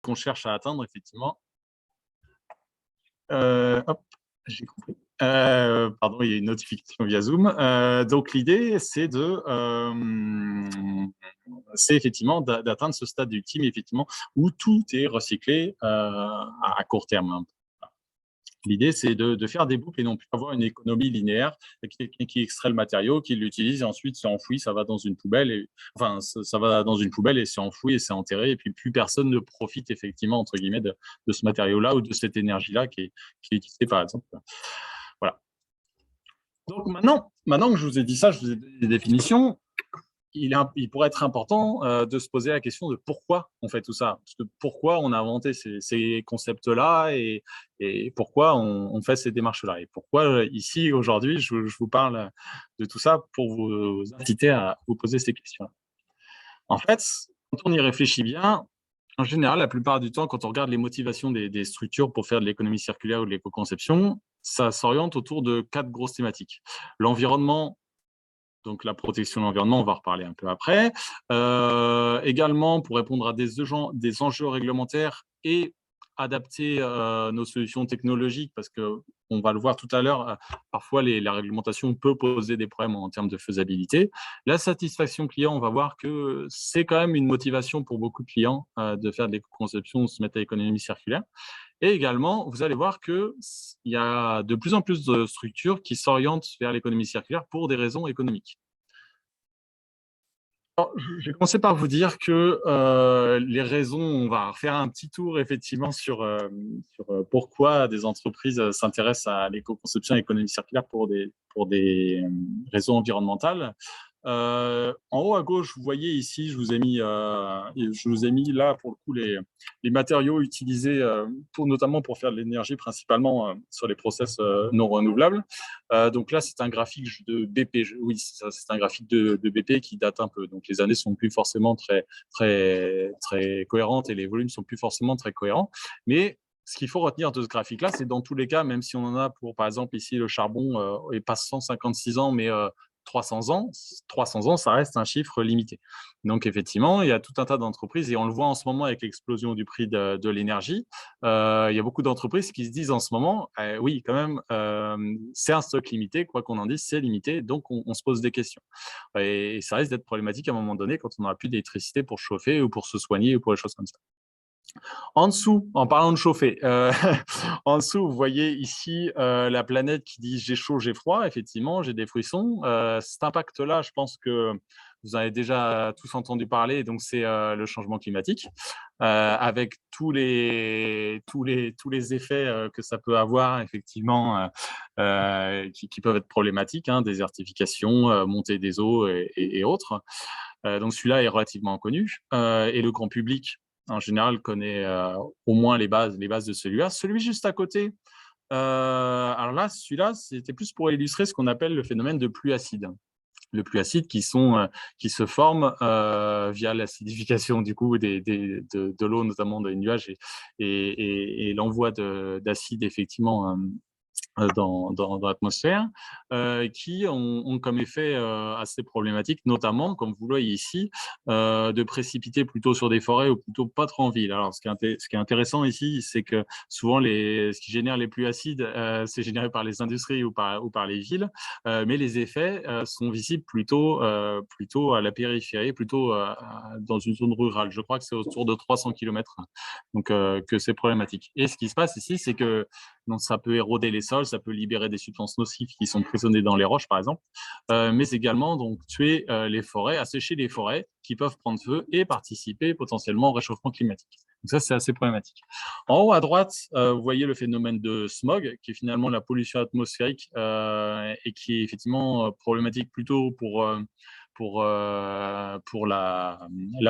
qu'on cherche à atteindre, effectivement. Hop, j'ai compris. Pardon, il y a une notification via Zoom. Donc l'idée, c'est effectivement d'atteindre ce stade ultime, effectivement, où tout est recyclé à court terme, hein. L'idée, c'est de faire des boucles et non plus avoir une économie linéaire qui extrait le matériau, qui l'utilise et ensuite c'est enfoui, ça va dans une poubelle. Enfin, ça va dans une poubelle et c'est enfoui et c'est enterré. Et puis plus personne ne profite effectivement, entre guillemets, de ce matériau-là ou de cette énergie-là qui est utilisée, par exemple. Voilà. Donc maintenant que je vous ai dit ça, je vous ai donné des définitions, il pourrait être important de se poser la question de pourquoi on fait tout ça. Parce que pourquoi on a inventé ces concepts-là et pourquoi on fait ces démarches-là. Et pourquoi ici, aujourd'hui, je vous parle de tout ça pour vous inciter à vous poser ces questions. En fait, quand on y réfléchit bien, en général, la plupart du temps, quand on regarde les motivations des structures pour faire de l'économie circulaire ou de l'éco-conception, ça s'oriente autour de 4 grosses thématiques. L'environnement, donc la protection de l'environnement, on va en reparler un peu après. Également, pour répondre à des enjeux réglementaires et adapter nos solutions technologiques, parce qu'on va le voir tout à l'heure, parfois la réglementation peut poser des problèmes en termes de faisabilité. La satisfaction client, on va voir que c'est quand même une motivation pour beaucoup de clients de faire de l'éco-conception, de se mettre à l'économie circulaire. Et également, vous allez voir qu'il y a de plus en plus de structures qui s'orientent vers l'économie circulaire pour des raisons économiques. Alors, je vais commencer par vous dire que les raisons, on va faire un petit tour effectivement sur pourquoi des entreprises s'intéressent à l'éco-conception et l'économie circulaire pour des raisons environnementales. En haut à gauche, vous voyez ici, je vous ai mis là pour le coup les matériaux utilisés notamment pour faire de l'énergie, principalement sur les process non renouvelables. Donc là, c'est un graphique de BP. Oui, c'est un graphique de BP qui date un peu. Donc les années sont plus forcément très très très cohérentes et les volumes sont plus forcément très cohérents. Mais ce qu'il faut retenir de ce graphique-là, c'est dans tous les cas, même si on en a pour, par exemple, ici, le charbon est pas 156 ans, mais 300 ans, 300 ans, ça reste un chiffre limité. Donc, effectivement, il y a tout un tas d'entreprises, et on le voit en ce moment avec l'explosion du prix de l'énergie. Il y a beaucoup d'entreprises qui se disent en ce moment, oui, quand même, c'est un stock limité, quoi qu'on en dise, c'est limité, donc on se pose des questions. Et ça risque d'être problématique à un moment donné quand on n'aura plus d'électricité pour chauffer ou pour se soigner ou pour des choses comme ça. En dessous, en parlant de chauffer, en dessous, vous voyez ici la planète qui dit j'ai chaud, j'ai froid. Effectivement, j'ai des frissons. Cet impact-là, je pense que vous en avez déjà tous entendu parler. Donc, c'est le changement climatique, avec tous les effets que ça peut avoir, effectivement, qui peuvent être problématiques, hein, désertification, montée des eaux et autres. Donc, celui-là est relativement connu. Et le grand public, en général, connaît au moins les bases de celui-là. Celui juste à côté, alors là, celui-là, c'était plus pour illustrer ce qu'on appelle le phénomène de pluie acide. Le pluie acide qui se forment via l'acidification du coup de l'eau, notamment des nuages et l'envoi d'acide effectivement dans l'atmosphère, qui ont comme effet assez problématique, notamment, comme vous le voyez ici, de précipiter plutôt sur des forêts ou plutôt pas trop en ville. Alors, ce qui est intéressant ici, c'est que souvent, ce qui génère les pluies acides, c'est généré par les industries ou par les villes, mais les effets sont visibles plutôt à la périphérie, plutôt dans une zone rurale. Je crois que c'est autour de 300 km, donc que c'est problématique. Et ce qui se passe ici, c'est que donc, ça peut éroder les sols, ça peut libérer des substances nocives qui sont prisonnées dans les roches, par exemple, mais également donc, tuer les forêts, assécher les forêts qui peuvent prendre feu et participer potentiellement au réchauffement climatique. Donc ça, c'est assez problématique. En haut à droite, vous voyez le phénomène de smog, qui est finalement la pollution atmosphérique et qui est effectivement problématique plutôt pour la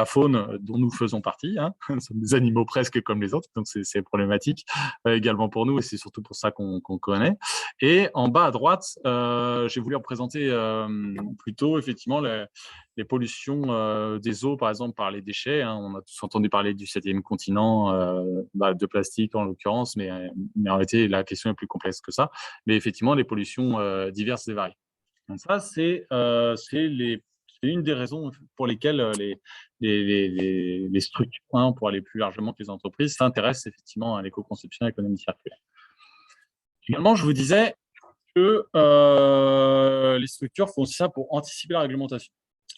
faune dont nous faisons partie, hein. Nous sommes des animaux presque comme les autres, donc c'est problématique également pour nous, et c'est surtout pour ça qu'on connaît. Et en bas à droite, j'ai voulu représenter plutôt effectivement les pollutions des eaux, par exemple par les déchets, hein. On a tous entendu parler du 7e continent, de plastique en l'occurrence, mais en réalité la question est plus complexe que ça. Mais effectivement, les pollutions diverses et variées. Donc ça, c'est c'est une des raisons pour lesquelles les structures, hein, pour aller plus largement que les entreprises, s'intéressent effectivement à l'éco-conception et à l'économie circulaire. Également, je vous disais que les structures font aussi ça pour anticiper la réglementation,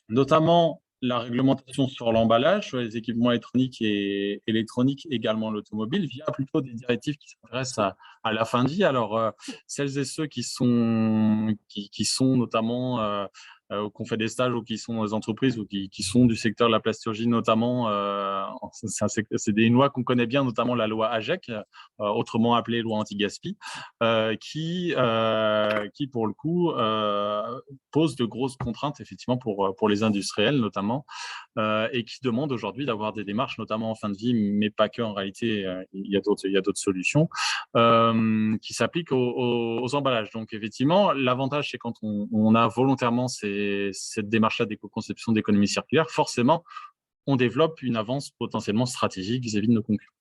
notamment la réglementation sur l'emballage, sur les équipements électroniques et électroniques, également l'automobile, via plutôt des directives qui s'intéressent à la fin de vie. Alors, celles et ceux qui sont notamment, qui ont fait des stages ou qui sont dans les entreprises ou qui sont du secteur de la plasturgie notamment, c'est des lois qu'on connaît bien, notamment la loi AGEC, autrement appelée loi anti-gaspi, qui pour le coup pose de grosses contraintes effectivement pour les industriels notamment, et qui demande aujourd'hui d'avoir des démarches notamment en fin de vie, mais pas que, en réalité, il y a d'autres solutions qui s'appliquent aux emballages. Donc effectivement, l'avantage, c'est quand on a volontairement cette démarche-là d'éco-conception, d'économie circulaire, forcément, on développe une avance potentiellement stratégique vis-à-vis de nos concurrents.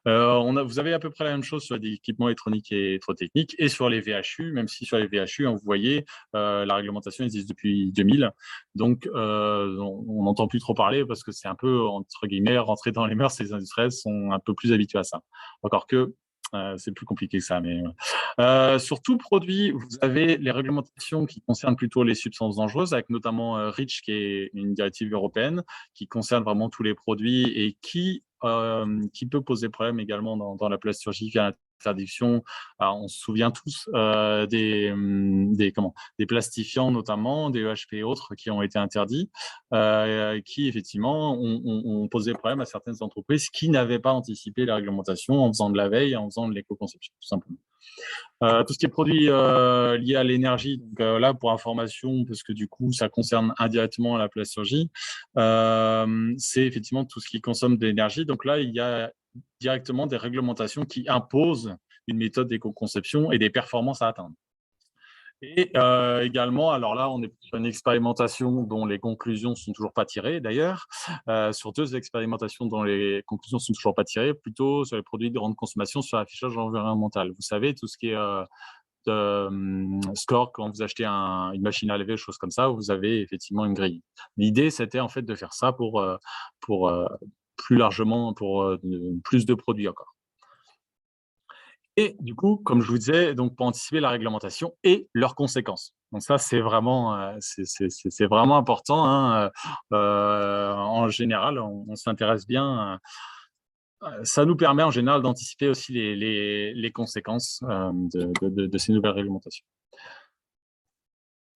Vous avez à peu près la même chose sur les équipements électroniques et électrotechniques et sur les VHU, même si sur les VHU, hein, vous voyez, la réglementation existe depuis 2000. Donc, on n'entend plus trop parler parce que c'est un peu, entre guillemets, rentré dans les mœurs. Les industriels sont un peu plus habitués à ça. Encore que, c'est plus compliqué que ça. Mais sur tout produit, vous avez les réglementations qui concernent plutôt les substances dangereuses, avec notamment REACH, qui est une directive européenne, qui concerne vraiment tous les produits et qui peut poser problème également dans la plasturgie via l'interdiction. On se souvient tous des plastifiants notamment, des EHP et autres qui ont été interdits, qui effectivement ont posé problème à certaines entreprises qui n'avaient pas anticipé la réglementation en faisant de la veille, en faisant de l'éco-conception tout simplement. Tout ce qui est produit lié à l'énergie, donc là pour information, parce que du coup ça concerne indirectement la plasturgie, c'est effectivement tout ce qui consomme de l'énergie. Donc là, il y a directement des réglementations qui imposent une méthode d'éco-conception et des performances à atteindre. Et également, alors là, on est sur une expérimentation dont les conclusions ne sont toujours pas tirées d'ailleurs, sur 2 expérimentations dont les conclusions ne sont toujours pas tirées, plutôt sur les produits de grande consommation, sur l'affichage environnemental. Vous savez, tout ce qui est score, quand vous achetez une machine à laver, choses comme ça, vous avez effectivement une grille. L'idée, c'était en fait de faire ça pour plus largement, pour plus de produits encore. Et du coup, comme je vous disais, donc pour anticiper la réglementation et leurs conséquences. Donc ça, c'est vraiment, c'est vraiment important, hein, en général, on s'intéresse bien, ça nous permet en général d'anticiper aussi les conséquences, de ces nouvelles réglementations.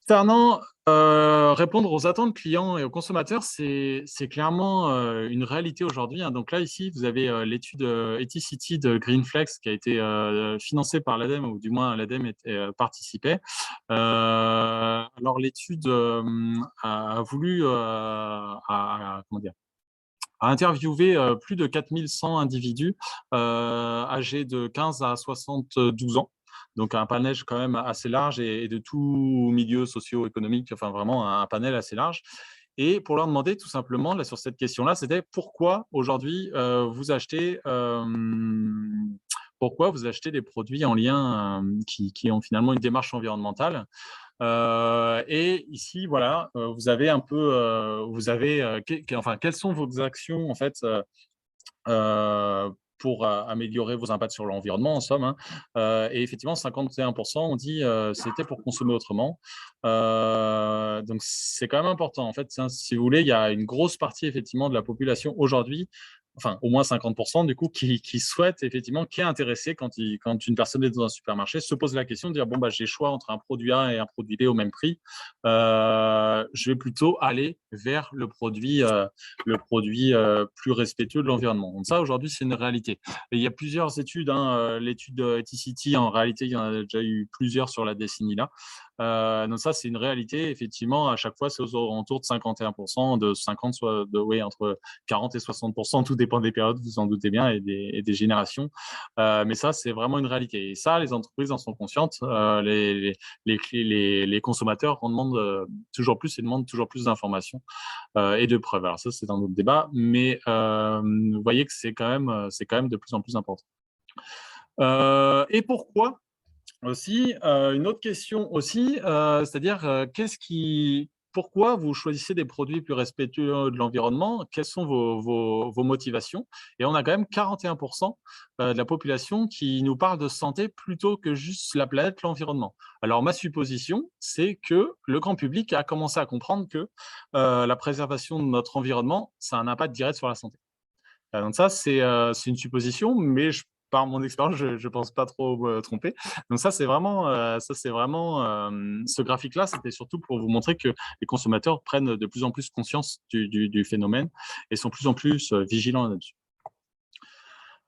Concernant, répondre aux attentes clients et aux consommateurs, c'est clairement, une réalité aujourd'hui, hein. Donc là, ici, vous avez, l'étude, Ethicity de Greenflex qui a été, financée par l'ADEME, ou du moins l'ADEME participait. Alors l'étude, a voulu, comment dire? A interviewé, plus de 4 100 individus, âgés de 15 à 72 ans. Donc un panel quand même assez large et de tous milieux socio-économiques, enfin vraiment un panel assez large. Et pour leur demander tout simplement, là, sur cette question-là, c'était pourquoi vous achetez des produits en lien, qui ont finalement une démarche environnementale. Et ici, voilà, vous avez un peu, enfin, quelles sont vos actions en fait, pour améliorer vos impacts sur l'environnement, en somme, hein. Et effectivement, 51% ont dit c'était pour consommer autrement. Donc, c'est quand même important. En fait, si vous voulez, il y a une grosse partie effectivement de la population aujourd'hui, enfin au moins 50% du coup, qui souhaite effectivement, qui est intéressé quand une personne est dans un supermarché, se pose la question de dire bon, bah, j'ai le choix entre un produit A et un produit B au même prix. Je vais plutôt aller vers le produit plus respectueux de l'environnement. Donc ça, aujourd'hui, c'est une réalité. Et il y a plusieurs études, hein, l'étude Ethicity, en réalité, il y en a déjà eu plusieurs sur la décennie là. Donc ça, c'est une réalité. Effectivement, à chaque fois, c'est aux alentours de 51%, de 50, soit oui, entre 40 et 60%, tout dépend des périodes, vous en doutez bien, et des générations. Mais ça, c'est vraiment une réalité. Et ça, les entreprises en sont conscientes. Les consommateurs en demandent toujours plus et demandent toujours plus d'informations et de preuves. Alors ça, c'est un autre débat, mais vous voyez que c'est quand même de plus en plus important. Et pourquoi aussi, une autre question aussi, c'est-à-dire, qu'est-ce qui pourquoi vous choisissez des produits plus respectueux de l'environnement? Quelles sont vos motivations? Et on a quand même 41% de la population qui nous parle de santé plutôt que juste la planète, l'environnement. Alors ma supposition, c'est que le grand public a commencé à comprendre que, la préservation de notre environnement, ça a un impact direct sur la santé. Donc ça, c'est une supposition, mais par mon expérience, je ne pense pas trop me tromper. Donc ça, c'est vraiment, ce graphique-là, c'était surtout pour vous montrer que les consommateurs prennent de plus en plus conscience du phénomène et sont de plus en plus, vigilants là-dessus.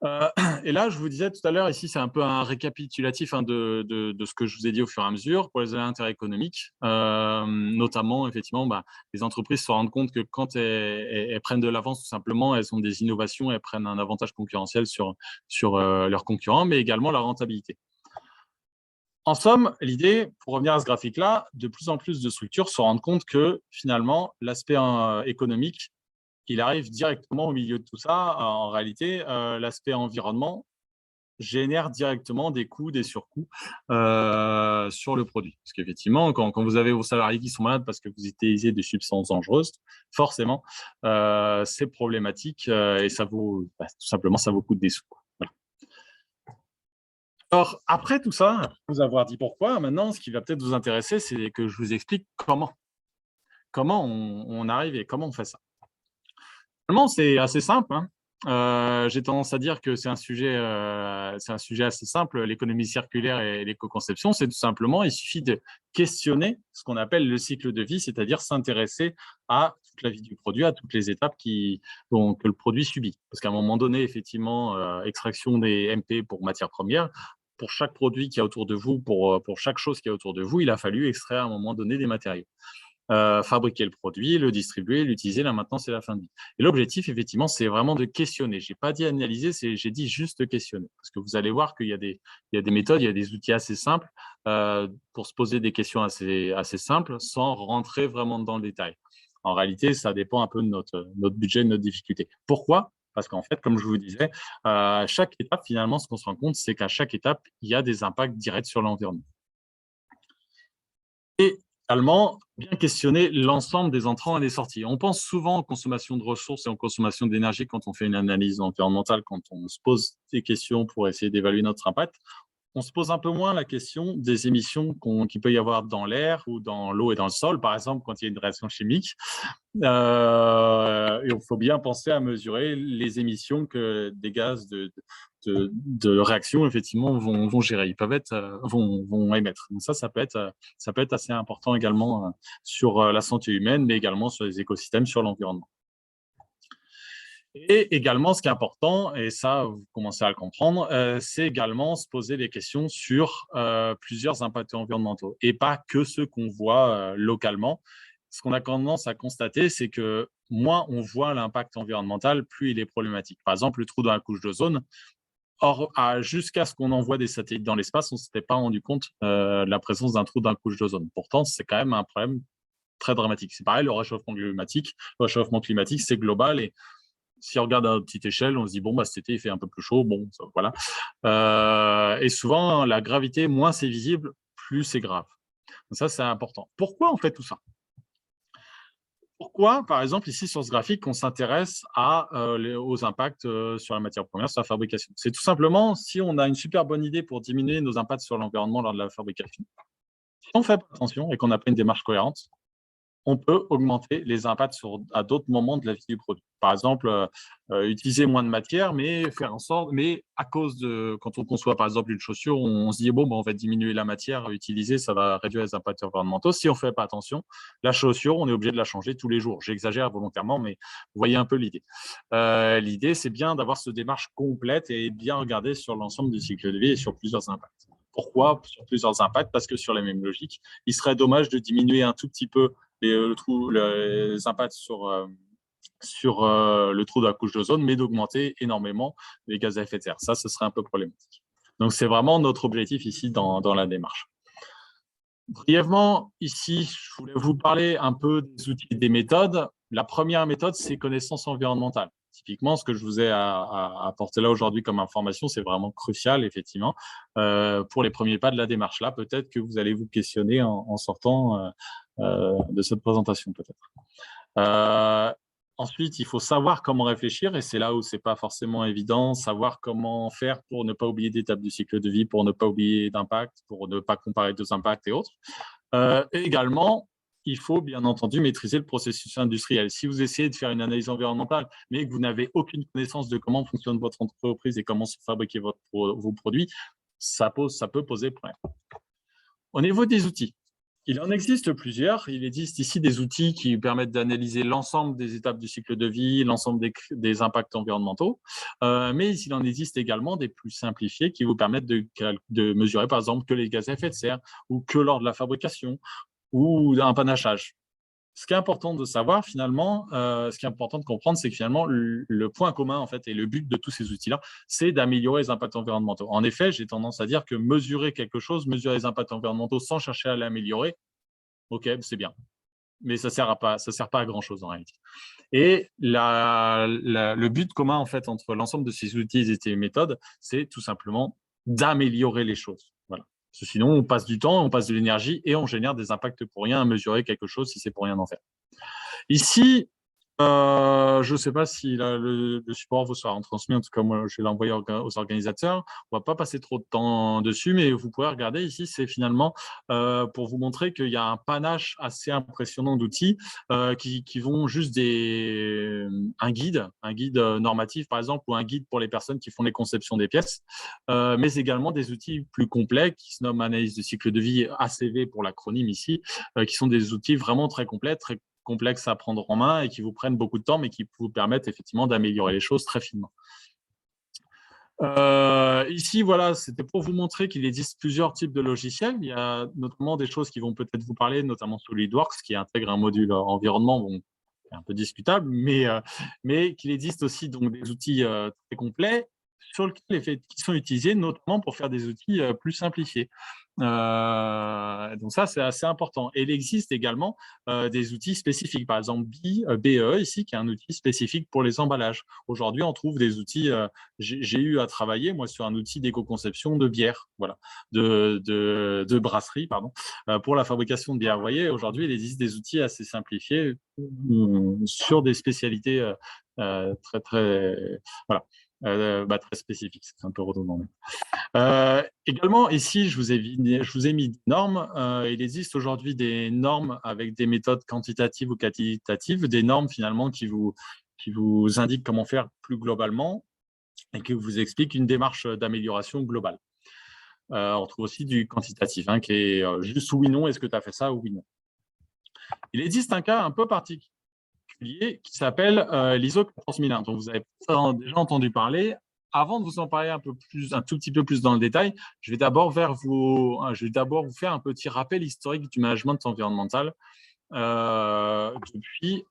Heu et là, je vous disais tout à l'heure, ici, c'est un peu un récapitulatif, hein, de ce que je vous ai dit au fur et à mesure pour les intérêts économiques. Notamment, effectivement, bah, les entreprises se rendent compte que quand elles prennent de l'avance, tout simplement, elles ont des innovations, elles prennent un avantage concurrentiel sur leurs concurrents, mais également la rentabilité. En somme, l'idée, pour revenir à ce graphique-là, de plus en plus de structures se rendent compte que, finalement, l'aspect, économique, il arrive directement au milieu de tout ça. En réalité, l'aspect environnement génère directement des coûts, des surcoûts, sur le produit. Parce qu'effectivement, quand vous avez vos salariés qui sont malades parce que vous utilisez des substances dangereuses, forcément, c'est problématique, et ça vaut, bah, tout simplement, ça vous coûte des sous, quoi. Voilà. Alors, après tout ça, après vous avoir dit pourquoi, maintenant, ce qui va peut-être vous intéresser, c'est que je vous explique comment. Comment on arrive et comment on fait ça. Finalement, c'est assez simple, hein. J'ai tendance à dire que c'est un sujet assez simple, l'économie circulaire et l'éco-conception. C'est tout simplement, il suffit de questionner ce qu'on appelle le cycle de vie, c'est-à-dire s'intéresser à toute la vie du produit, à toutes les étapes que le produit subit. Parce qu'à un moment donné, effectivement, extraction des MP pour matières premières, pour chaque produit qui est autour de vous, pour chaque chose qui est autour de vous, il a fallu extraire à un moment donné des matériaux, fabriquer le produit, le distribuer, l'utiliser, la maintenance et la fin de vie. Et l'objectif, effectivement, c'est vraiment de questionner. J'ai pas dit analyser, j'ai dit juste questionner. Parce que vous allez voir qu'il y a des méthodes, il y a des outils assez simples, pour se poser des questions assez simples sans rentrer vraiment dans le détail. En réalité, ça dépend un peu de notre budget, de notre difficulté. Pourquoi? Parce qu'en fait, comme je vous disais, à chaque étape, finalement, ce qu'on se rend compte, c'est qu'à chaque étape, il y a des impacts directs sur l'environnement. Et également, bien questionner l'ensemble des entrants et des sorties. On pense souvent aux consommations de ressources et aux consommations d'énergie quand on fait une analyse environnementale, quand on se pose des questions pour essayer d'évaluer notre impact. On se pose un peu moins la question des émissions qu'il peut y avoir dans l'air ou dans l'eau et dans le sol, par exemple, quand il y a une réaction chimique. Et il faut bien penser à mesurer les émissions que des gaz de réaction, effectivement, vont gérer. Ils peuvent être, vont émettre. Donc ça peut être assez important également, sur la santé humaine, mais également sur les écosystèmes, sur l'environnement. Et également, ce qui est important, et ça, vous commencez à le comprendre, c'est également se poser des questions sur plusieurs impacts environnementaux et pas que ceux qu'on voit localement. Ce qu'on a tendance à constater, c'est que moins on voit l'impact environnemental, plus il est problématique. Par exemple, le trou dans la couche d'ozone, or, jusqu'à ce qu'on envoie des satellites dans l'espace, on ne s'était pas rendu compte de la présence d'un trou dans la couche d'ozone. Pourtant, c'est quand même un problème très dramatique. C'est pareil, le réchauffement climatique, c'est global et si on regarde à petite échelle, on se dit bon bah cet été il fait un peu plus chaud, bon ça, voilà. Et souvent la gravité, moins c'est visible, plus c'est grave. Donc ça c'est important. Pourquoi on fait tout ça? Pourquoi, par exemple, ici sur ce graphique, on s'intéresse aux impacts sur la matière première, sur la fabrication? C'est tout simplement si on a une super bonne idée pour diminuer nos impacts sur l'environnement lors de la fabrication. Si on fait pas attention et qu'on n'a pas une démarche cohérente, on peut augmenter les impacts à d'autres moments de la vie du produit. Par exemple, utiliser moins de matière, mais faire en sorte, mais à cause de, quand on conçoit par exemple une chaussure, on se dit bon, ben, on va diminuer la matière utilisée, ça va réduire les impacts environnementaux. Si on ne fait pas attention, la chaussure, on est obligé de la changer tous les jours. J'exagère volontairement, mais vous voyez un peu l'idée. L'idée, c'est bien d'avoir cette démarche complète et bien regarder sur l'ensemble du cycle de vie et sur plusieurs impacts. Pourquoi sur plusieurs impacts? Parce que sur la même logique, il serait dommage de diminuer un tout petit peu les impacts sur le trou de la couche d'ozone, mais d'augmenter énormément les gaz à effet de serre. Ça, ce serait un peu problématique. Donc, c'est vraiment notre objectif ici dans la démarche. Brièvement, ici, je voulais vous parler un peu des outils et des méthodes. La première méthode, c'est connaissance environnementale. Typiquement, ce que je vous ai apporté là aujourd'hui comme information, c'est vraiment crucial, effectivement, pour les premiers pas de la démarche. Là, peut-être que vous allez vous questionner en sortant de cette présentation peut-être. Ensuite, il faut savoir comment réfléchir, et c'est là où ce n'est pas forcément évident, savoir comment faire pour ne pas oublier d'étapes du cycle de vie, pour ne pas oublier d'impact, pour ne pas comparer deux impacts et autres. Et également, il faut bien entendu maîtriser le processus industriel. Si vous essayez de faire une analyse environnementale, mais que vous n'avez aucune connaissance de comment fonctionne votre entreprise et comment sont fabriqués vos produits, ça peut poser problème. Au niveau des outils, il en existe plusieurs. Il existe ici des outils qui permettent d'analyser l'ensemble des étapes du cycle de vie, l'ensemble des impacts environnementaux. Mais il en existe également des plus simplifiés qui vous permettent de mesurer, par exemple, que les gaz à effet de serre ou que lors de la fabrication ou un panachage. Ce qui est important de savoir finalement, ce qui est important de comprendre, c'est que finalement, le point commun en fait, et le but de tous ces outils-là, c'est d'améliorer les impacts environnementaux. En effet, j'ai tendance à dire que mesurer quelque chose, mesurer les impacts environnementaux sans chercher à l'améliorer, ok, c'est bien. Mais ça sert pas à grand-chose en réalité. Et le but commun en fait, entre l'ensemble de ces outils et ces méthodes, c'est tout simplement d'améliorer les choses. Voilà. Parce que sinon, on passe du temps, on passe de l'énergie et on génère des impacts pour rien à mesurer quelque chose si c'est pour rien d'en faire. Ici, je ne sais pas si le support vous sera transmis, en tout cas moi je vais l'envoyer aux organisateurs. On ne va pas passer trop de temps dessus, mais vous pouvez regarder ici, c'est finalement pour vous montrer qu'il y a un panache assez impressionnant d'outils qui vont juste un guide normatif par exemple, ou un guide pour les personnes qui font les conceptions des pièces, mais également des outils plus complets qui se nomment analyse de cycle de vie, ACV pour l'acronyme ici, qui sont des outils vraiment très complets, très complexes à prendre en main et qui vous prennent beaucoup de temps, mais qui vous permettent effectivement d'améliorer les choses très finement. Ici, voilà, c'était pour vous montrer qu'il existe plusieurs types de logiciels. Il y a notamment des choses qui vont peut-être vous parler, notamment SolidWorks, qui intègre un module environnement, bon, un peu discutable, mais qu'il existe aussi donc, des outils très complets qui sont utilisés notamment pour faire des outils plus simplifiés. Donc ça, c'est assez important. Et il existe également des outils spécifiques, par exemple BE ici, qui est un outil spécifique pour les emballages. Aujourd'hui, on trouve des outils, j'ai eu à travailler, moi, sur un outil d'éco-conception de bière, voilà, de brasserie, pardon, pour la fabrication de bière. Vous voyez, aujourd'hui, il existe des outils assez simplifiés sur des spécialités très, très, voilà, très spécifiques. C'est un peu redondant. Également, ici, je vous ai mis des normes. Il existe aujourd'hui des normes avec des méthodes quantitatives ou qualitatives, des normes finalement qui vous indiquent comment faire plus globalement et qui vous expliquent une démarche d'amélioration globale. On trouve aussi du quantitatif, hein, qui est juste oui, non, est-ce que tu as fait ça ou oui, non. Il existe un cas un peu particulier qui s'appelle l'ISO 14001, dont vous avez déjà entendu parler. Avant de vous en parler un tout petit peu plus dans le détail, je vais d'abord vous faire un petit rappel historique du management environnemental depuis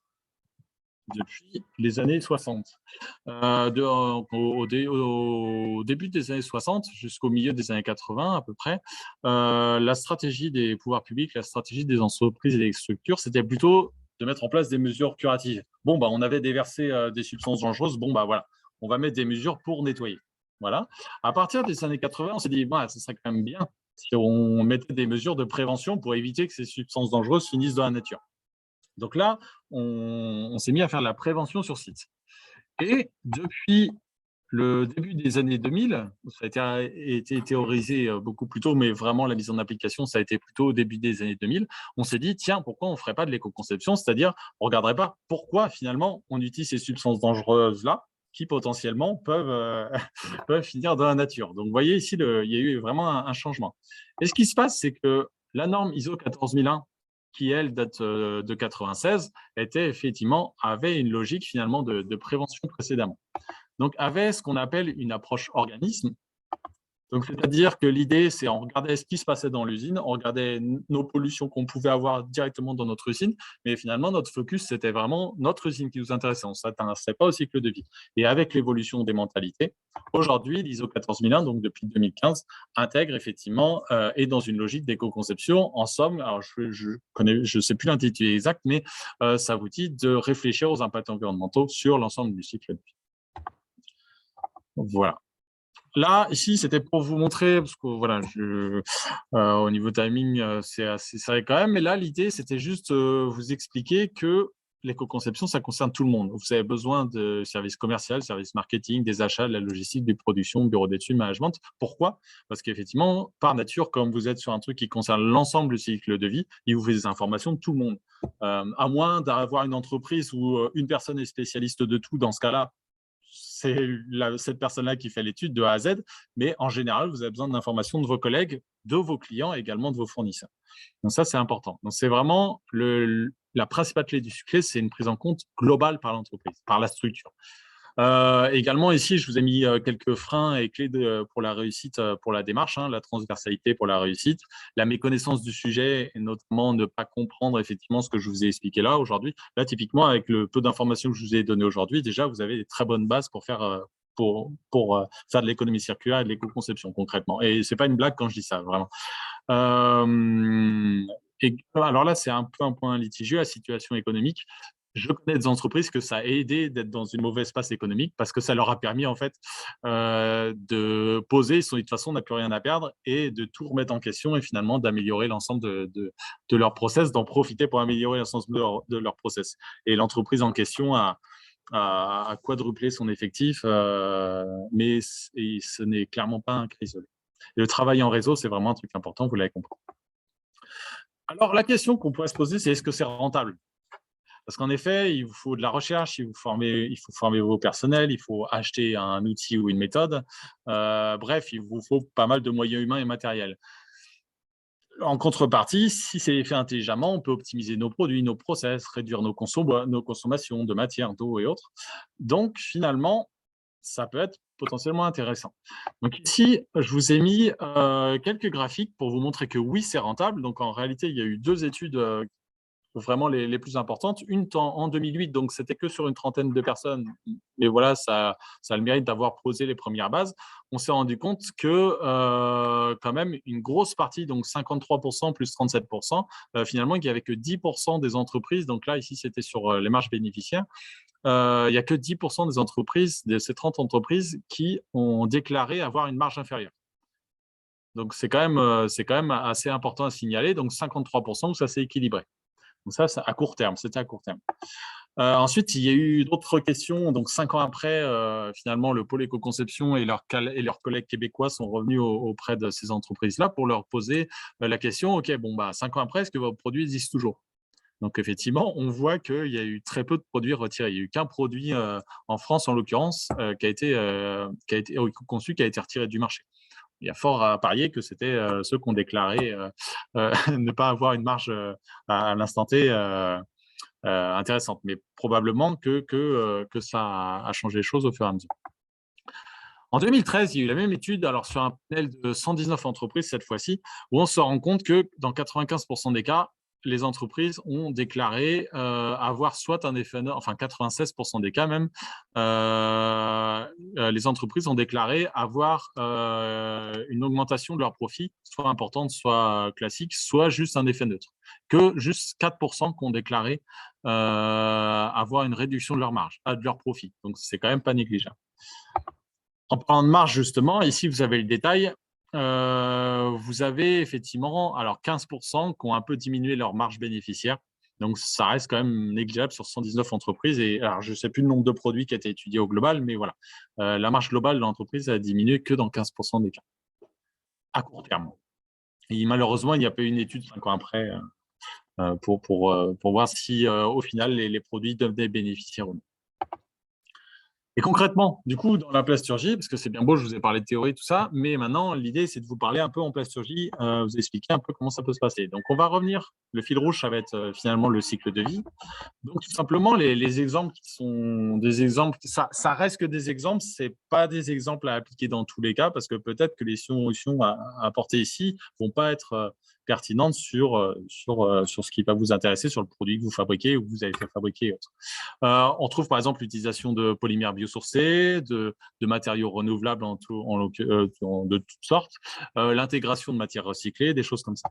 les années 60. Au début des années 60 jusqu'au milieu des années 80 à peu près, la stratégie des pouvoirs publics, la stratégie des entreprises et des structures, c'était plutôt de mettre en place des mesures curatives. Bon, on avait déversé des substances dangereuses, voilà, on va mettre des mesures pour nettoyer. Voilà. À partir des années 80, on s'est dit, ça serait quand même bien si on mettait des mesures de prévention pour éviter que ces substances dangereuses finissent dans la nature. Donc là, on s'est mis à faire de la prévention sur site. Et depuis le début des années 2000, ça a été théorisé beaucoup plus tôt, mais vraiment la mise en application, ça a été plutôt au début des années 2000. On s'est dit, tiens, pourquoi on ne ferait pas de l'éco-conception? C'est-à-dire, on ne regarderait pas pourquoi finalement on utilise ces substances dangereuses-là qui potentiellement peuvent finir dans la nature. Donc, vous voyez ici, il y a eu vraiment un changement. Et ce qui se passe, c'est que la norme ISO 14001, qui, elle, date de 96, avait une logique finalement de prévention précédemment. Donc, avait ce qu'on appelle une approche organisme. Donc, c'est-à-dire que l'idée, c'est on regardait ce qui se passait dans l'usine, on regardait nos pollutions qu'on pouvait avoir directement dans notre usine, mais finalement, notre focus, c'était vraiment notre usine qui nous intéressait. On ne s'intéressait pas au cycle de vie. Et avec l'évolution des mentalités, aujourd'hui, l'ISO 14001, donc depuis 2015, intègre effectivement et dans une logique d'éco-conception. En somme, alors je sais plus l'intitulé exact, mais ça vous dit de réfléchir aux impacts environnementaux sur l'ensemble du cycle de vie. Voilà. Là, ici, c'était pour vous montrer, parce que voilà, au niveau timing, c'est assez serré quand même, mais là, l'idée, c'était juste vous expliquer que l'éco-conception, ça concerne tout le monde. Vous avez besoin de services commerciaux, services marketing, des achats, de la logistique, des productions, bureau d'études, management. Pourquoi? Parce qu'effectivement, par nature, comme vous êtes sur un truc qui concerne l'ensemble du cycle de vie, il vous fait des informations de tout le monde. À moins d'avoir une entreprise où une personne est spécialiste de tout, dans ce cas-là, c'est cette personne-là qui fait l'étude de A à Z, mais en général, vous avez besoin d'informations de vos collègues, de vos clients et également de vos fournisseurs. Donc ça, c'est important. Donc c'est vraiment la principale clé du succès, c'est une prise en compte globale par l'entreprise, par la structure. Également, ici, je vous ai mis quelques freins et clés pour la réussite, pour la démarche, hein, la transversalité pour la réussite, la méconnaissance du sujet et notamment ne pas comprendre effectivement ce que je vous ai expliqué là aujourd'hui. Là, typiquement, avec le peu d'informations que je vous ai donné aujourd'hui, déjà, vous avez des très bonnes bases pour faire de l'économie circulaire et de l'éco-conception concrètement. Et c'est pas une blague quand je dis ça, vraiment. Et alors là, c'est un peu un point litigieux, la situation économique. Je connais des entreprises que ça a aidé d'être dans une mauvaise passe économique parce que ça leur a permis en fait de poser, ils se sont dit, de toute façon on n'a plus rien à perdre et de tout remettre en question et finalement d'améliorer l'ensemble de leur process, d'en profiter pour améliorer l'ensemble de leur process. Et l'entreprise en question a quadruplé son effectif, mais ce n'est clairement pas un cas isolé. Et le travail en réseau, c'est vraiment un truc important, vous l'avez compris. Alors la question qu'on pourrait se poser, c'est est-ce que c'est rentable? Parce qu'en effet, il vous faut de la recherche, il faut former vos personnels, il faut acheter un outil ou une méthode. Bref, il vous faut pas mal de moyens humains et matériels. En contrepartie, si c'est fait intelligemment, on peut optimiser nos produits, nos process, réduire nos consommations de matière, d'eau et autres. Donc finalement, ça peut être potentiellement intéressant. Donc ici, je vous ai mis quelques graphiques pour vous montrer que oui, c'est rentable. Donc en réalité, il y a eu 2 études vraiment les plus importantes. Une en 2008, donc c'était que sur une trentaine de personnes, mais voilà, ça a le mérite d'avoir posé les premières bases. On s'est rendu compte que quand même une grosse partie, donc 53% plus 37%, finalement, il n'y avait que 10% des entreprises, donc là, ici, c'était sur les marges bénéficiaires, il n'y a que 10% des entreprises, de ces 30 entreprises, qui ont déclaré avoir une marge inférieure. Donc c'est quand même assez important à signaler. Donc 53%, où ça s'est équilibré. Donc ça à court terme, c'était à court terme. Ensuite, il y a eu d'autres questions. Donc 5 ans après, finalement, le pôle éco-conception et leurs collègues québécois sont revenus auprès de ces entreprises-là pour leur poser la question, OK, bon, bah, 5 ans après, est-ce que vos produits existent toujours? Donc effectivement, on voit qu'il y a eu très peu de produits retirés. Il n'y a eu qu'un produit en France, en l'occurrence, qui a été conçu, qui a été retiré du marché. Il y a fort à parier que c'était ceux qui ont déclaré ne pas avoir une marge à l'instant T intéressante. Mais probablement que ça a changé les choses au fur et à mesure. En 2013, il y a eu la même étude, alors sur un panel de 119 entreprises cette fois-ci, où on se rend compte que dans 95% des cas, les entreprises ont déclaré avoir soit un effet, enfin 96% des cas même, les entreprises ont déclaré avoir une augmentation de leurs profits, soit importante, soit classique, soit juste un effet neutre. Que juste 4% qui ont déclaré avoir une réduction de leur marge, de leur profit. Donc c'est quand même pas négligeable. En parlant de marge, justement, ici, vous avez le détail. Vous avez effectivement alors 15% qui ont un peu diminué leur marge bénéficiaire. Donc, ça reste quand même négligeable sur 119 entreprises. Et alors, je ne sais plus le nombre de produits qui a été étudié au global, mais voilà. La marge globale de l'entreprise a diminué que dans 15% des cas, à court terme. Et malheureusement, il n'y a pas eu une étude 5 ans après pour voir si, au final, les produits devenaient bénéficiaires ou non. Et concrètement, du coup, dans la plasturgie, parce que c'est bien beau, je vous ai parlé de théorie, tout ça, mais maintenant, l'idée, c'est de vous parler un peu en plasturgie, vous expliquer un peu comment ça peut se passer. Donc, on va revenir. Le fil rouge, ça va être finalement le cycle de vie. Donc, tout simplement, les exemples qui sont des exemples, ça reste que des exemples, c'est pas des exemples à appliquer dans tous les cas, parce que peut-être que les solutions à apporter ici vont pas être pertinentes sur ce qui va vous intéresser, sur le produit que vous fabriquez ou que vous allez faire fabriquer et autres. On trouve par exemple l'utilisation de polymères biosourcés, de matériaux renouvelables de toutes sortes, l'intégration de matières recyclées, des choses comme ça.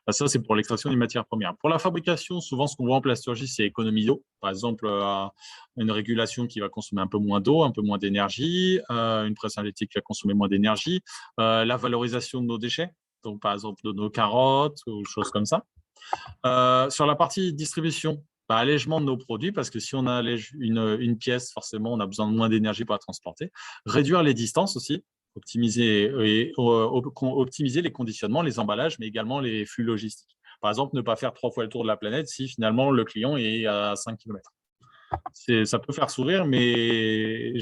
Ça, c'est pour l'extraction des matières premières. Pour la fabrication, souvent, ce qu'on voit en plasturgie, c'est économie d'eau. Par exemple, une régulation qui va consommer un peu moins d'eau, un peu moins d'énergie, une presse synthétique qui va consommer moins d'énergie, la valorisation de nos déchets, donc par exemple de nos carottes ou choses comme ça. Sur la partie distribution, allègement de nos produits, parce que si on allège une pièce, forcément, on a besoin de moins d'énergie pour la transporter. Réduire les distances aussi, optimiser les conditionnements, les emballages, mais également les flux logistiques. Par exemple, ne pas faire 3 fois le tour de la planète si finalement le client est à 5 km. Ça peut faire sourire, mais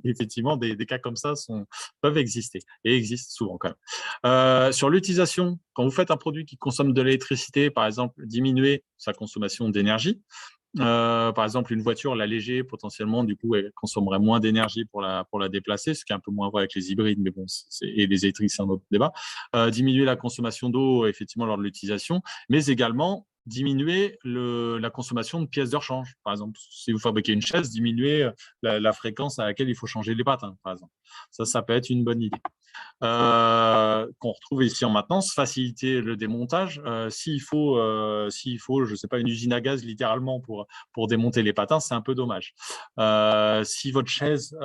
effectivement, des cas comme ça peuvent exister et existent souvent quand même. Sur l'utilisation, quand vous faites un produit qui consomme de l'électricité, par exemple, diminuer sa consommation d'énergie. Par exemple, une voiture, l'alléger potentiellement, du coup, elle consommerait moins d'énergie pour la déplacer, ce qui est un peu moins vrai avec les hybrides, mais bon, et les électriques, c'est un autre débat. Diminuer la consommation d'eau, effectivement, lors de l'utilisation, mais également diminuer la consommation de pièces de rechange. Par exemple, si vous fabriquez une chaise, diminuer la fréquence à laquelle il faut changer les patins, par exemple. Ça peut être une bonne idée. Qu'on retrouve ici en maintenance, faciliter le démontage. S'il faut, je sais pas, une usine à gaz littéralement pour démonter les patins, c'est un peu dommage. Si votre chaise,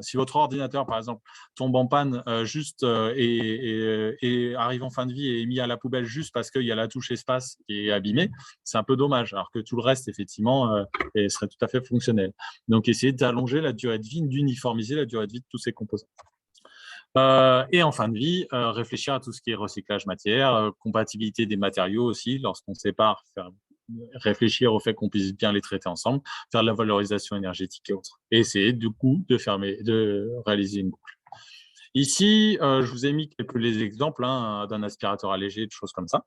si votre ordinateur par exemple tombe en panne et arrive en fin de vie et est mis à la poubelle juste parce qu'il y a la touche espace qui est abîmée, c'est un peu dommage. Alors que tout le reste effectivement serait tout à fait fonctionnel. Donc essayer d'allonger la durée de vie, d'uniformiser la durée de vie de tous ces composants. Et en fin de vie, réfléchir à tout ce qui est recyclage matière, compatibilité des matériaux aussi, lorsqu'on sépare, réfléchir au fait qu'on puisse bien les traiter ensemble, faire de la valorisation énergétique et autres. Et essayer du coup de réaliser une boucle. Ici, je vous ai mis quelques exemples d'un aspirateur allégé, de choses comme ça.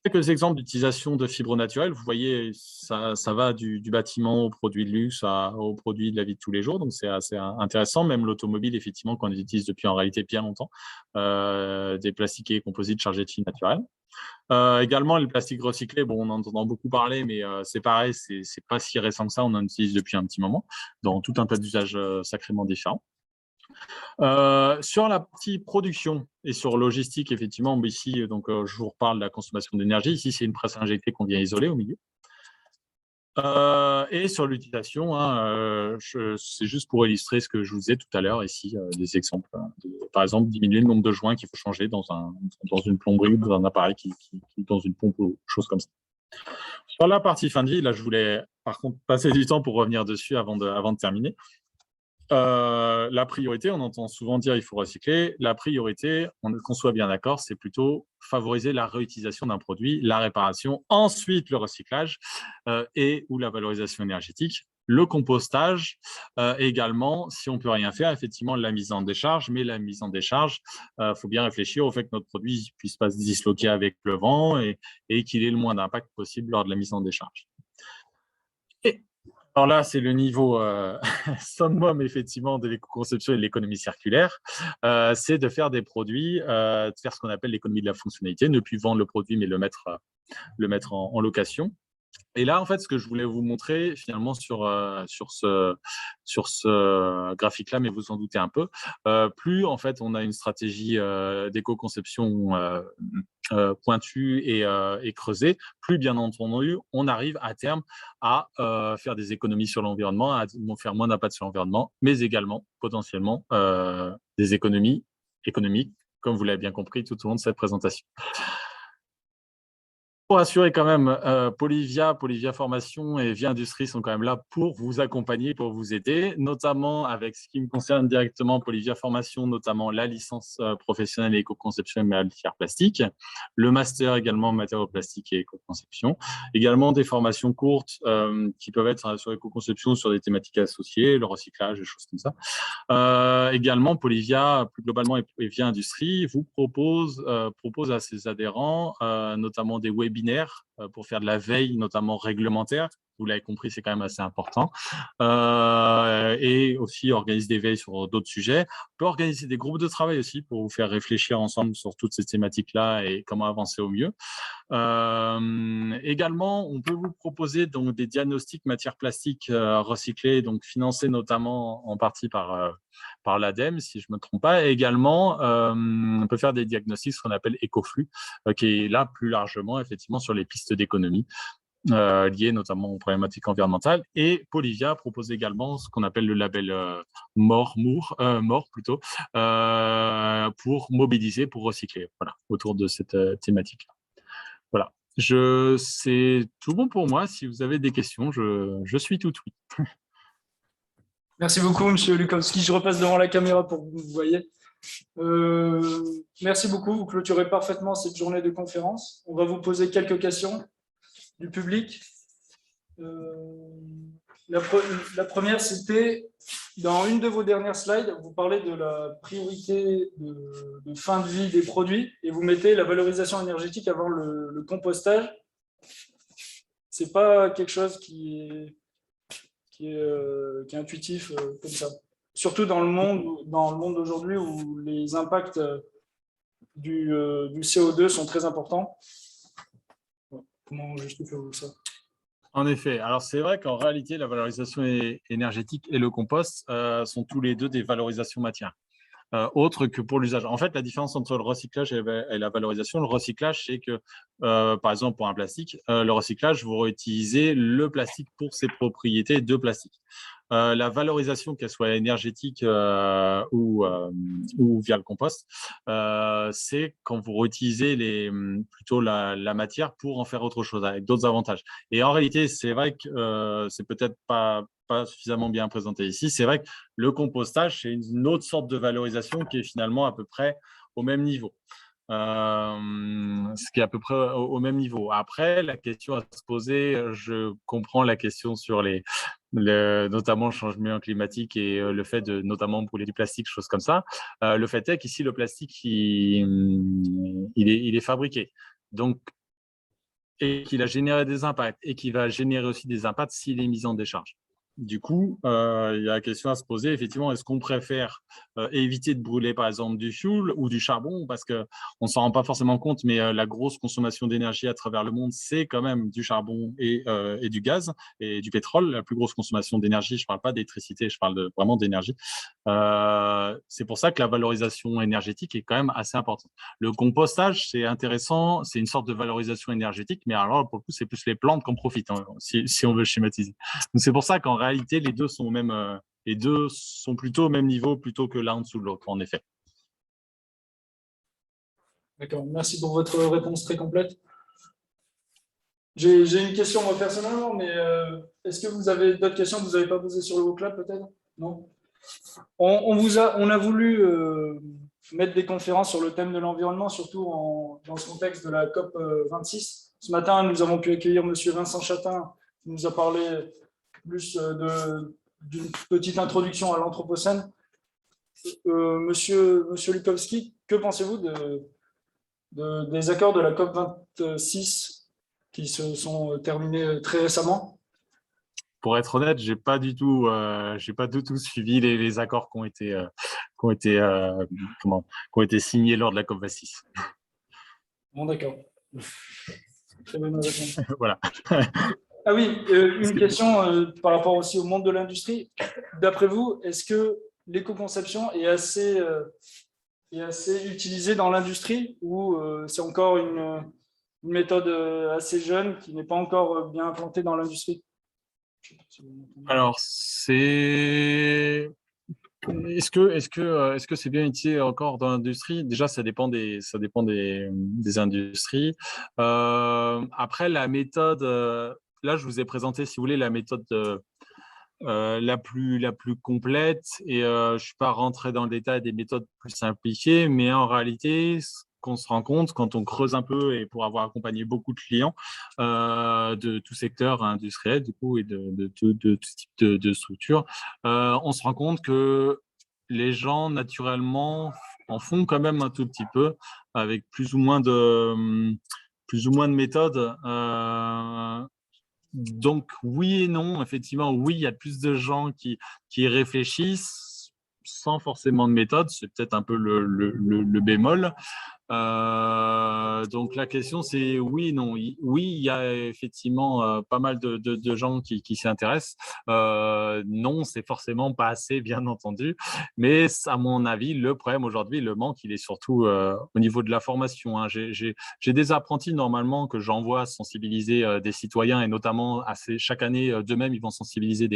Quelques exemples d'utilisation de fibres naturelles. Vous voyez, ça va du bâtiment aux produits de luxe aux produits de la vie de tous les jours. Donc, c'est assez intéressant. Même l'automobile, effectivement, qu'on utilise depuis en réalité bien longtemps. Des plastiques et composites chargés de fibres naturelles. Également, les plastiques recyclés, bon, on en entend beaucoup parler, mais c'est pareil, c'est pas si récent que ça. On en utilise depuis un petit moment dans tout un tas d'usages sacrément différents. Sur la partie production et sur logistique, effectivement, ici, donc, je vous reparle de la consommation d'énergie. Ici, c'est une presse injectée qu'on vient isoler au milieu. Et sur l'utilisation, c'est juste pour illustrer ce que je vous disais tout à l'heure, ici, des exemples. Par exemple, diminuer le nombre de joints qu'il faut changer dans une plomberie ou dans un appareil dans une pompe ou choses comme ça. Sur la partie fin de vie, là, je voulais par contre passer du temps pour revenir dessus avant de terminer. La priorité, on entend souvent dire il faut recycler. La priorité, qu'on soit bien d'accord, c'est plutôt favoriser la réutilisation d'un produit, la réparation, ensuite le recyclage et ou la valorisation énergétique. Le compostage également, si on ne peut rien faire, effectivement, la mise en décharge. Mais la mise en décharge, faut bien réfléchir au fait que notre produit ne puisse pas se disloquer avec le vent et qu'il ait le moins d'impact possible lors de la mise en décharge. Alors là, c'est le niveau summum, effectivement, de l'éco-conception et de l'économie circulaire. C'est de faire des produits, de faire ce qu'on appelle l'économie de la fonctionnalité, ne plus vendre le produit, mais le mettre en location. Et là, en fait, ce que je voulais vous montrer finalement sur ce graphique-là, mais vous en doutez un peu, plus en fait on a une stratégie d'éco-conception pointue et creusée, plus bien entendu on arrive à terme à faire des économies sur l'environnement, à faire moins d'impact sur l'environnement, mais également potentiellement des économies économiques, comme vous l'avez bien compris tout au long de cette présentation. Pour assurer quand même, Polyvia Formation et Via Industrie sont quand même là pour vous accompagner, pour vous aider, notamment avec ce qui me concerne directement, Polyvia Formation, notamment la licence professionnelle et éco-conception matières plastiques, le master également matériaux plastiques et éco-conception, également des formations courtes qui peuvent être sur l'éco-conception, sur des thématiques associées, le recyclage, des choses comme ça. Également, Polyvia, plus globalement, et Via Industrie vous propose à ses adhérents notamment des webinaires pour faire de la veille, notamment réglementaire, Vous l'avez compris, c'est quand même assez important. Et aussi organiser des veilles sur d'autres sujets. On peut organiser des groupes de travail aussi pour vous faire réfléchir ensemble sur toutes ces thématiques-là et comment avancer au mieux. Également, on peut vous proposer donc des diagnostics matières plastiques recyclées, donc financés notamment en partie par l'ADEME, si je ne me trompe pas. Et également, on peut faire des diagnostics, ce qu'on appelle écoflux, qui est là plus largement effectivement sur les pistes d'économie. Liées notamment aux problématiques environnementales. Et Polivia propose également ce qu'on appelle le label mort plutôt, pour mobiliser, pour recycler, voilà, autour de cette thématique. Voilà. C'est tout bon pour moi. Si vous avez des questions, je suis tout oui. Merci beaucoup, Monsieur Lukowski. Je repasse devant la caméra pour que vous me voyez. Merci beaucoup. Vous clôturez parfaitement cette journée de conférence. On va vous poser quelques questions du public. La première, c'était dans une de vos dernières slides, vous parlez de la priorité de fin de vie des produits et vous mettez la valorisation énergétique avant le compostage. Ce n'est pas quelque chose qui est intuitif comme ça. Surtout dans le monde d'aujourd'hui où les impacts du CO2 sont très importants. Comment justifiez-vous ça? En effet. Alors, c'est vrai qu'en réalité, la valorisation énergétique et le compost sont tous les deux des valorisations matières. Autre que pour l'usage. En fait, la différence entre le recyclage et la valorisation, le recyclage, c'est que, par exemple, pour un plastique, le recyclage, vous réutilisez le plastique pour ses propriétés de plastique. La valorisation, qu'elle soit énergétique ou via le compost, c'est quand vous réutilisez plutôt la matière pour en faire autre chose, avec d'autres avantages. Et en réalité, c'est vrai que c'est peut-être pas suffisamment bien présenté ici. C'est vrai que le compostage, c'est une autre sorte de valorisation qui est finalement à peu près au même niveau. Ce qui est à peu près au même niveau. Après, la question à se poser, je comprends la question sur notamment le changement climatique et le fait de notamment brûler du plastique, choses comme ça. Le fait est qu'ici, le plastique, il est fabriqué. Donc, et qu'il a généré des impacts et qu'il va générer aussi des impacts s'il est mis en décharge. Du coup, il y a la question à se poser, effectivement, est-ce qu'on préfère éviter de brûler, par exemple, du fioul ou du charbon, parce qu'on ne s'en rend pas forcément compte, mais la grosse consommation d'énergie à travers le monde, c'est quand même du charbon et du gaz et du pétrole. La plus grosse consommation d'énergie, je ne parle pas d'électricité, je parle vraiment d'énergie. C'est pour ça que la valorisation énergétique est quand même assez importante. Le compostage, c'est intéressant, c'est une sorte de valorisation énergétique, mais alors, pour le coup, c'est plus les plantes qui en profitent, hein, si on veut schématiser. Donc, c'est pour ça qu'en réalité, les deux sont plutôt au même niveau plutôt que l'un en dessous de l'autre, en effet. D'accord, merci pour votre réponse très complète. J'ai une question moi personnellement, mais est-ce que vous avez d'autres questions que vous n'avez pas posées sur le WOCLAB peut-être? Non. On a voulu mettre des conférences sur le thème de l'environnement, surtout dans ce contexte de la COP 26. Ce matin, nous avons pu accueillir M. Vincent Chatin, qui nous a parlé plus d'une petite introduction à l'Anthropocène. Monsieur Lukowski, que pensez-vous des accords de la COP 26 qui se sont terminés très récemment? Pour être honnête, j'ai pas du tout suivi les accords qui ont été signés lors de la COP 26. Bon, d'accord. Très bonne réponse. Voilà. Ah oui, une question par rapport aussi au monde de l'industrie. D'après vous, est-ce que l'éco-conception est assez utilisée dans l'industrie ou c'est encore une méthode assez jeune qui n'est pas encore bien implantée dans l'industrie? Alors, est-ce que c'est bien utilisé encore dans l'industrie? Déjà, ça dépend des industries. Après, la méthode, là, je vous ai présenté, si vous voulez, la méthode la plus complète et je ne suis pas rentré dans le détail des méthodes plus simplifiées, mais en réalité, ce qu'on se rend compte quand on creuse un peu et pour avoir accompagné beaucoup de clients de tout secteur industriel du coup et de tout type de structure, on se rend compte que les gens naturellement en font quand même un tout petit peu avec plus ou moins de méthodes. donc, oui et non. Effectivement, oui, il y a plus de gens qui réfléchissent sans forcément de méthode. C'est peut-être un peu le bémol. Donc la question c'est oui et non. Oui, il y a effectivement pas mal de gens qui s'y intéressent. Non, c'est forcément pas assez, bien entendu. Mais à mon avis, le problème aujourd'hui, le manque, il est surtout au niveau de la formation, hein. J'ai des apprentis normalement que j'envoie sensibiliser des citoyens et notamment chaque année d'eux-mêmes, ils vont sensibiliser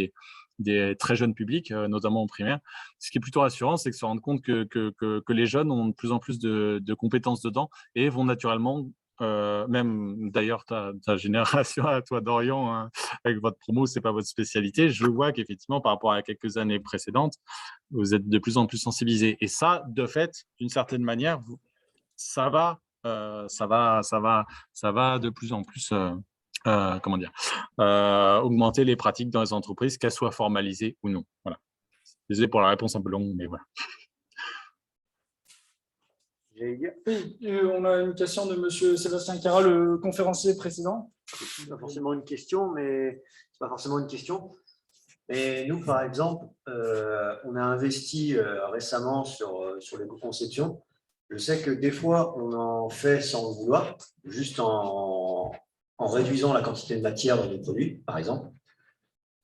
des très jeunes publics, notamment en primaire. Ce qui est plutôt rassurant, c'est que se rendre compte que les jeunes ont de plus en plus de compétences dedans et vont naturellement, même d'ailleurs ta génération à toi, Dorian, hein, avec votre promo, c'est pas votre spécialité. Je vois qu'effectivement, par rapport à quelques années précédentes, vous êtes de plus en plus sensibilisés. Et ça, de fait, d'une certaine manière, ça va, ça va de plus en plus, comment dire, augmenter les pratiques dans les entreprises, qu'elles soient formalisées ou non. Voilà. Désolé pour la réponse un peu longue, mais voilà. Oui, on a une question de Monsieur Sébastien Cara, le conférencier précédent. C'est pas forcément une question, mais c'est pas forcément une question. Et nous, par exemple, on a investi récemment sur l'éco-conception. Je sais que des fois, on en fait sans le vouloir, juste en réduisant la quantité de matière dans les produits, par exemple.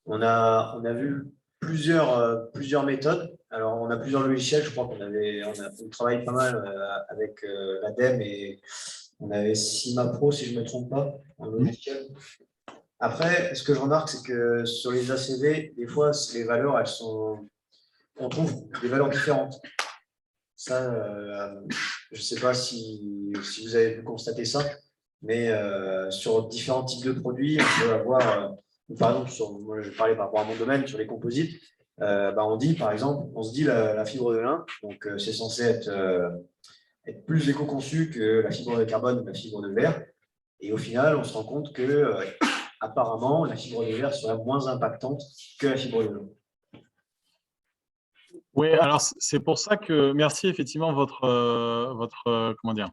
On a vu plusieurs méthodes. Alors, on a plusieurs logiciels. Je crois on travaille pas mal avec l'ADEME et on avait CIMAPRO, si je ne me trompe pas, un logiciel. Après, ce que je remarque, c'est que sur les ACV, des fois, les valeurs, on trouve des valeurs différentes. Ça, je ne sais pas si vous avez pu constater ça, mais sur différents types de produits, on peut avoir, par exemple, moi, je vais parler par rapport à mon domaine, sur les composites, on dit, par exemple, on se dit la fibre de lin, donc c'est censé être plus éco-conçu que la fibre de carbone ou la fibre de verre. Et au final, on se rend compte que apparemment, la fibre de verre serait moins impactante que la fibre de lin. Oui, alors c'est pour ça que merci effectivement comment dire,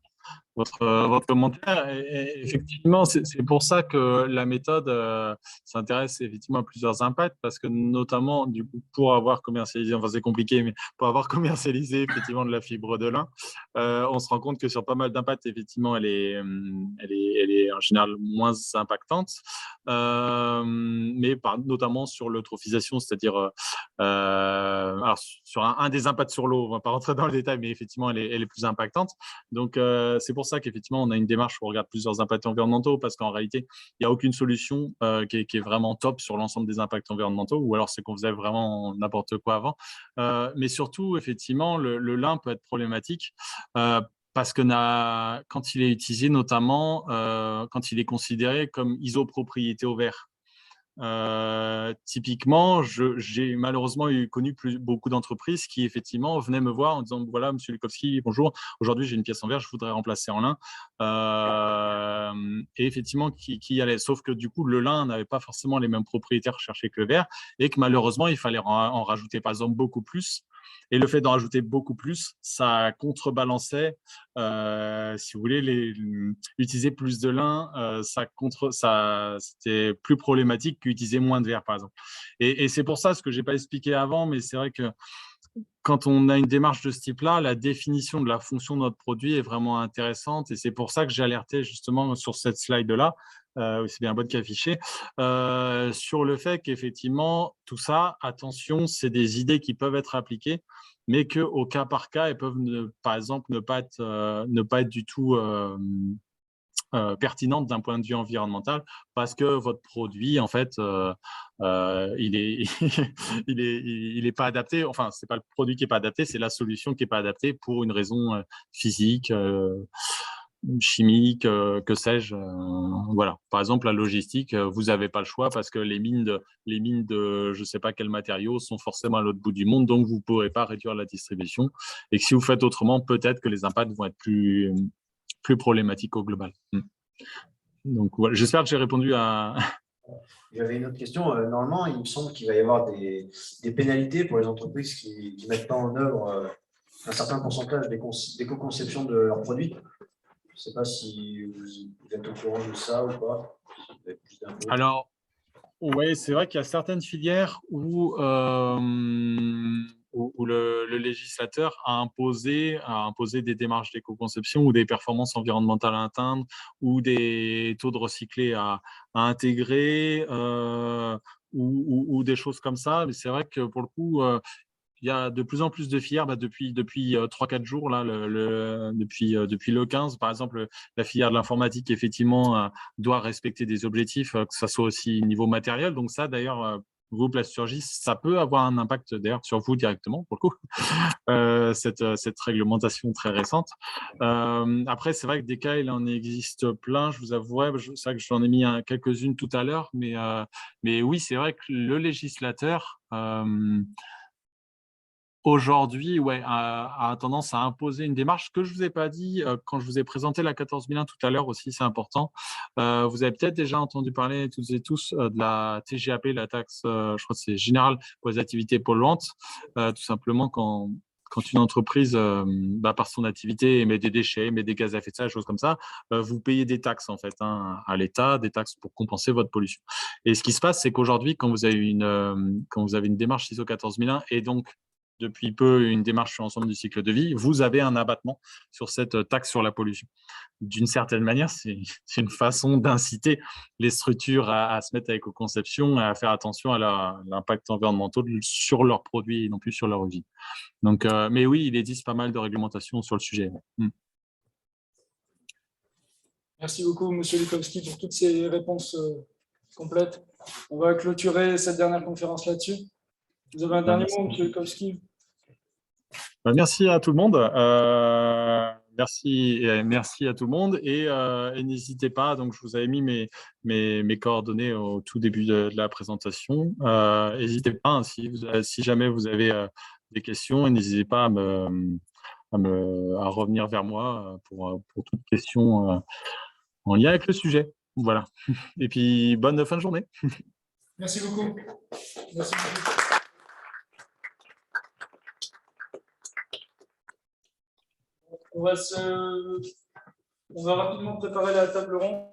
votre commentaire. Et effectivement, c'est pour ça que la méthode s'intéresse effectivement à plusieurs impacts, parce que notamment, du coup, pour avoir commercialisé, enfin c'est compliqué, mais pour avoir commercialisé effectivement de la fibre de lin, on se rend compte que sur pas mal d'impacts, effectivement, elle est en général moins impactante, mais notamment sur l'eutrophisation, c'est-à-dire alors sur un des impacts sur l'eau, on ne va pas rentrer dans le détail, mais effectivement, elle est plus impactante. Donc, c'est pour ça qu'effectivement, on a une démarche où on regarde plusieurs impacts environnementaux, parce qu'en réalité, il n'y a aucune solution qui est vraiment top sur l'ensemble des impacts environnementaux, ou alors c'est qu'on faisait vraiment n'importe quoi avant. Mais surtout, effectivement, le lin peut être problématique parce que quand il est utilisé, notamment quand il est considéré comme isopropriété au verre. Typiquement, j'ai malheureusement connu beaucoup d'entreprises qui effectivement venaient me voir en disant voilà, monsieur Lukowski, bonjour, aujourd'hui j'ai une pièce en verre, je voudrais remplacer en lin. Et effectivement, qui y allait. Sauf que du coup, le lin n'avait pas forcément les mêmes propriétés recherchées que le verre et que malheureusement, il fallait en rajouter par exemple beaucoup plus. Et le fait d'en rajouter beaucoup plus, ça contrebalançait, si vous voulez, utiliser plus de lin, c'était plus problématique qu'utiliser moins de verre, par exemple. Et c'est pour ça, ce que je n'ai pas expliqué avant, mais c'est vrai que quand on a une démarche de ce type-là, la définition de la fonction de notre produit est vraiment intéressante. Et c'est pour ça que j'ai alerté justement sur cette slide-là, c'est bien un bot qui est affiché, sur le fait qu'effectivement, tout ça, attention, c'est des idées qui peuvent être appliquées, mais qu'au cas par cas, elles peuvent, par exemple, ne pas être du tout pertinente d'un point de vue environnemental, parce que votre produit, en fait, il est pas adapté. Enfin, c'est pas le produit qui est pas adapté, c'est la solution qui est pas adaptée pour une raison physique, chimique, que sais-je. Voilà. Par exemple, la logistique, vous n'avez pas le choix parce que les mines de je ne sais pas quels matériaux sont forcément à l'autre bout du monde, donc vous ne pourrez pas réduire la distribution. Et que si vous faites autrement, peut-être que les impacts vont être plus problématiques au global. Donc, voilà. J'espère que j'ai répondu à… J'avais une autre question. Normalement, il me semble qu'il va y avoir des pénalités pour les entreprises qui ne mettent pas en œuvre un certain pourcentage d'éco-conception de leurs produits. Je ne sais pas si vous êtes au courant de ça ou pas. Alors, Oui, c'est vrai qu'il y a certaines filières où le législateur a imposé des démarches d'éco-conception ou des performances environnementales à atteindre ou des taux de recyclé à intégrer ou des choses comme ça. Mais c'est vrai que pour le coup, il y a de plus en plus de filières depuis 3-4 jours, là, depuis le 15, par exemple, la filière de l'informatique, effectivement, doit respecter des objectifs, que ce soit aussi niveau matériel. Donc ça, d'ailleurs, vous, Plasturgie, ça peut avoir un impact d'ailleurs sur vous directement, pour le coup, cette réglementation très récente. Après, c'est vrai que des cas, il en existe plein, je vous avouerai, c'est vrai que j'en ai mis quelques-unes tout à l'heure, mais oui, c'est vrai que le législateur aujourd'hui, ouais, a tendance à imposer une démarche que je ne vous ai pas dit quand je vous ai présenté la 14001 tout à l'heure aussi, c'est important. Vous avez peut-être déjà entendu parler toutes et tous de la TGAP, la taxe, je crois que c'est générale pour les activités polluantes. Tout simplement, quand une entreprise, par son activité, émet des déchets, émet des gaz à effet de serre, des choses comme ça, vous payez des taxes en fait à l'État, des taxes pour compenser votre pollution. Et ce qui se passe, c'est qu'aujourd'hui, quand vous avez une démarche ISO 14001 et donc depuis peu une démarche sur l'ensemble du cycle de vie, vous avez un abattement sur cette taxe sur la pollution. D'une certaine manière, c'est une façon d'inciter les structures à se mettre à l'éco-conception et à faire attention à l'impact environnemental sur leurs produits et non plus sur leur vie. Donc, mais oui, il existe pas mal de réglementations sur le sujet. Merci beaucoup, Monsieur Lukowski, pour toutes ces réponses complètes. On va clôturer cette dernière conférence là-dessus. Vous avez un dernier mot, Monsieur Lukowski? Merci à tout le monde. Merci à tout le monde et n'hésitez pas. Donc, je vous avais mis mes coordonnées au tout début de la présentation. N'hésitez pas hein, si jamais vous avez des questions, n'hésitez pas à revenir vers moi pour toute question en lien avec le sujet. Voilà. Et puis, bonne fin de journée. Merci beaucoup. Merci beaucoup. On va rapidement préparer la table ronde.